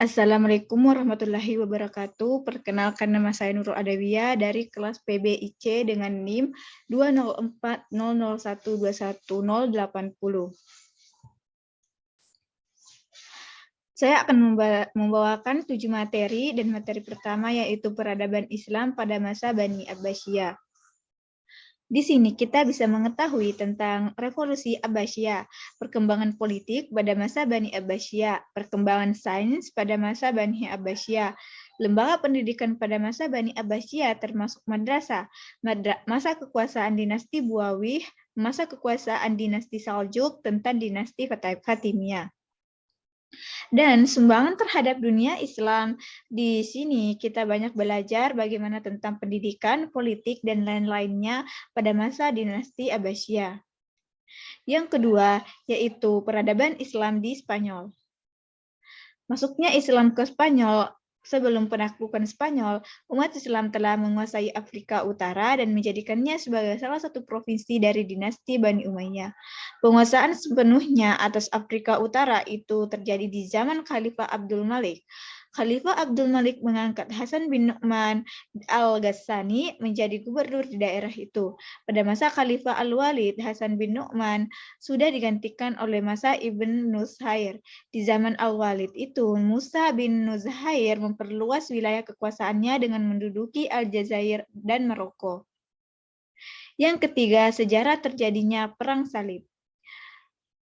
Assalamualaikum warahmatullahi wabarakatuh. Perkenalkan, nama saya Nurul Adawiyah dari kelas PBIC dengan NIM 20400121080. Saya akan membawakan 7 materi, dan materi pertama yaitu peradaban Islam pada masa Bani Abbasiyah. Di sini kita bisa mengetahui tentang revolusi Abbasiyah, perkembangan politik pada masa Bani Abbasiyah, perkembangan sains pada masa Bani Abbasiyah, lembaga pendidikan pada masa Bani Abbasiyah termasuk madrasah, masa kekuasaan dinasti Buawih, masa kekuasaan dinasti Saljuk, tentang dinasti Fatimiyah. Dan sumbangan terhadap dunia Islam. Di sini kita banyak belajar bagaimana tentang pendidikan, politik, dan lain-lainnya pada masa dinasti Abbasiyah. Yang kedua, yaitu peradaban Islam di Spanyol. Masuknya Islam ke Spanyol. Sebelum penaklukan Spanyol, umat Islam telah menguasai Afrika Utara dan menjadikannya sebagai salah satu provinsi dari dinasti Bani Umayyah. Penguasaan sepenuhnya atas Afrika Utara itu terjadi di zaman Khalifah Abdul Malik. Khalifah Abdul Malik mengangkat Hasan bin Nu'man al-Ghassani menjadi gubernur di daerah itu. Pada masa Khalifah Al-Walid, Hasan bin Nu'man sudah digantikan oleh masa Ibn Nushair. Di zaman Al-Walid itu, Musa bin Nushair memperluas wilayah kekuasaannya dengan menduduki Aljazair dan Maroko. Yang ketiga, sejarah terjadinya Perang Salib.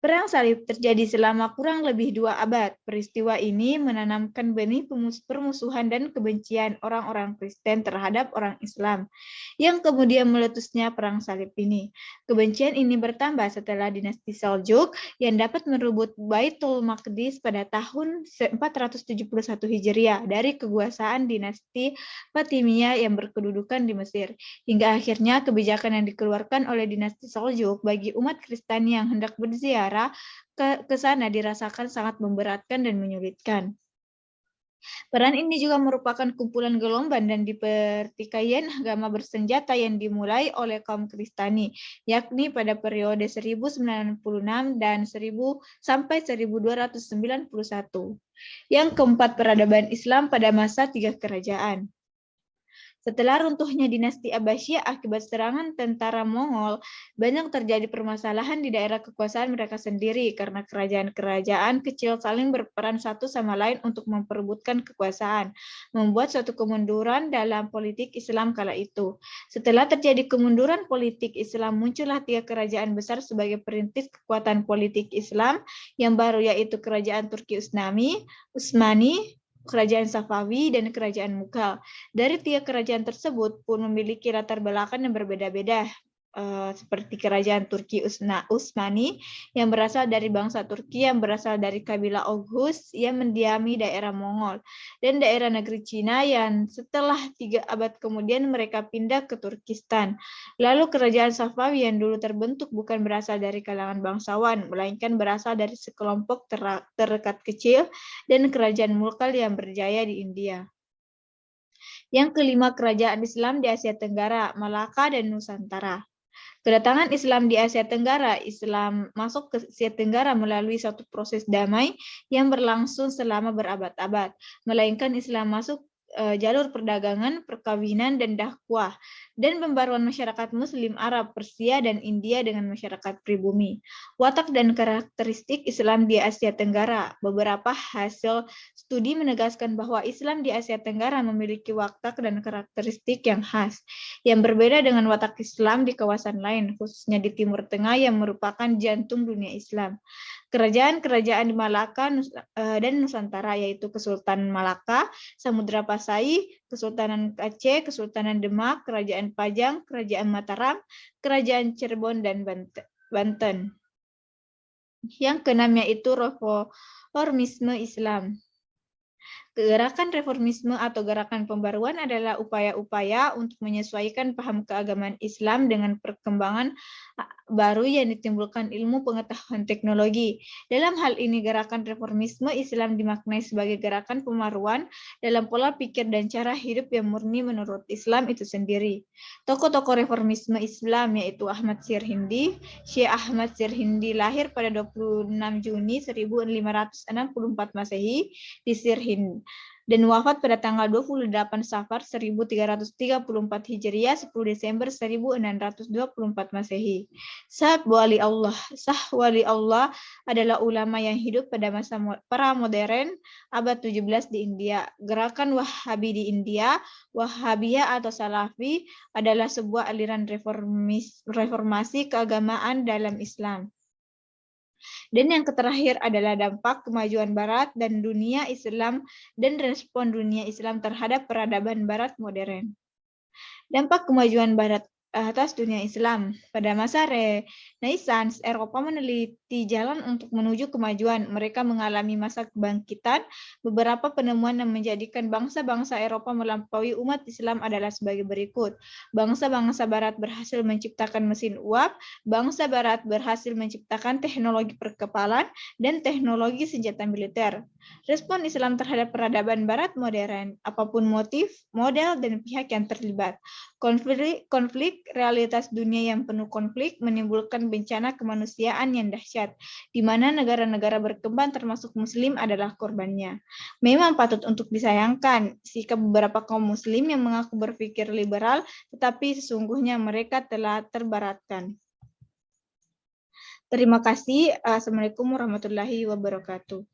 Perang Salib terjadi selama kurang lebih 2 abad. Peristiwa ini menanamkan benih permusuhan dan kebencian orang-orang Kristen terhadap orang Islam, yang kemudian meletusnya Perang Salib ini. Kebencian ini bertambah setelah dinasti Seljuk yang dapat merebut Baitul Maqdis pada tahun 471 Hijriah dari kekuasaan dinasti Fatimiyah yang berkedudukan di Mesir. Hingga akhirnya kebijakan yang dikeluarkan oleh dinasti Seljuk bagi umat Kristen yang hendak berziarah ke sana dirasakan sangat memberatkan dan menyulitkan. Peran ini juga merupakan kumpulan gelombang dan pertikaian agama bersenjata yang dimulai oleh kaum Kristani, yakni pada periode 1096 dan 1000 sampai 1291. Yang keempat, peradaban Islam pada masa 3 kerajaan. Setelah runtuhnya dinasti Abbasiyah akibat serangan tentara Mongol, banyak terjadi permasalahan di daerah kekuasaan mereka sendiri karena kerajaan-kerajaan kecil saling berperan satu sama lain untuk memperebutkan kekuasaan, membuat suatu kemunduran dalam politik Islam kala itu. Setelah terjadi kemunduran politik Islam, muncullah 3 kerajaan besar sebagai perintis kekuatan politik Islam yang baru, yaitu Kerajaan Turki Utsmani, Kerajaan Safawi, dan Kerajaan Mughal. Dari 3 kerajaan tersebut pun memiliki latar belakang yang berbeda-beda, seperti Kerajaan Turki Utsmani yang berasal dari bangsa Turki yang berasal dari kabilah Oghuz yang mendiami daerah Mongol, dan daerah negeri Cina yang setelah 3 abad kemudian mereka pindah ke Turkistan. Lalu Kerajaan Safawi yang dulu terbentuk bukan berasal dari kalangan bangsawan, melainkan berasal dari sekelompok terdekat kecil, dan Kerajaan Mughal yang berjaya di India. Yang kelima, kerajaan Islam di Asia Tenggara, Malaka dan Nusantara. Kedatangan Islam di Asia Tenggara, Islam masuk ke Asia Tenggara melalui suatu proses damai yang berlangsung selama berabad-abad, melainkan Islam masuk jalur perdagangan, perkawinan, dan dakwah, dan pembaruan masyarakat Muslim Arab, Persia, dan India dengan masyarakat pribumi. Watak dan karakteristik Islam di Asia Tenggara. Beberapa hasil studi menegaskan bahwa Islam di Asia Tenggara memiliki watak dan karakteristik yang khas, yang berbeda dengan watak Islam di kawasan lain, khususnya di Timur Tengah yang merupakan jantung dunia Islam. Kerajaan-kerajaan di Malaka dan Nusantara, yaitu Kesultanan Malaka, Samudra Pasai, Kesultanan Aceh, Kesultanan Demak, Kerajaan Pajang, Kerajaan Mataram, Kerajaan Cirebon, dan Banten. Yang keenam yaitu reformisme Islam. Gerakan reformisme atau gerakan pembaruan adalah upaya-upaya untuk menyesuaikan paham keagamaan Islam dengan perkembangan baru yang ditimbulkan ilmu pengetahuan teknologi. Dalam hal ini, gerakan reformisme Islam dimaknai sebagai gerakan pembaruan dalam pola pikir dan cara hidup yang murni menurut Islam itu sendiri. Tokoh-tokoh reformisme Islam yaitu Ahmad Sirhindi. Syekh Ahmad Sirhindi lahir pada 26 Juni 1564 Masehi di Sirhind dan wafat pada tanggal 28 Safar 1334 Hijriah 10 Desember 1624 Masehi. Sah wali Allah adalah ulama yang hidup pada masa pra-modern abad 17 di India. Gerakan Wahabi di India, Wahabiyah atau Salafi adalah sebuah aliran reformasi keagamaan dalam Islam. Dan yang terakhir adalah dampak kemajuan Barat dan dunia Islam dan respon dunia Islam terhadap peradaban Barat modern. Dampak kemajuan Barat atas dunia Islam. Pada masa Renaissance, Eropa meneliti jalan untuk menuju kemajuan. Mereka mengalami masa kebangkitan. Beberapa penemuan yang menjadikan bangsa-bangsa Eropa melampaui umat Islam adalah sebagai berikut. Bangsa-bangsa Barat berhasil menciptakan mesin uap, bangsa Barat berhasil menciptakan teknologi perkepalan dan teknologi senjata militer. Respon Islam terhadap peradaban Barat modern, apapun motif, model, dan pihak yang terlibat. Konflik realitas dunia yang penuh konflik menimbulkan bencana kemanusiaan yang dahsyat, di mana negara-negara berkembang termasuk Muslim adalah korbannya. Memang patut untuk disayangkan sikap beberapa kaum Muslim yang mengaku berpikir liberal, tetapi sesungguhnya mereka telah terbaratkan. Terima kasih. Assalamualaikum warahmatullahi wabarakatuh.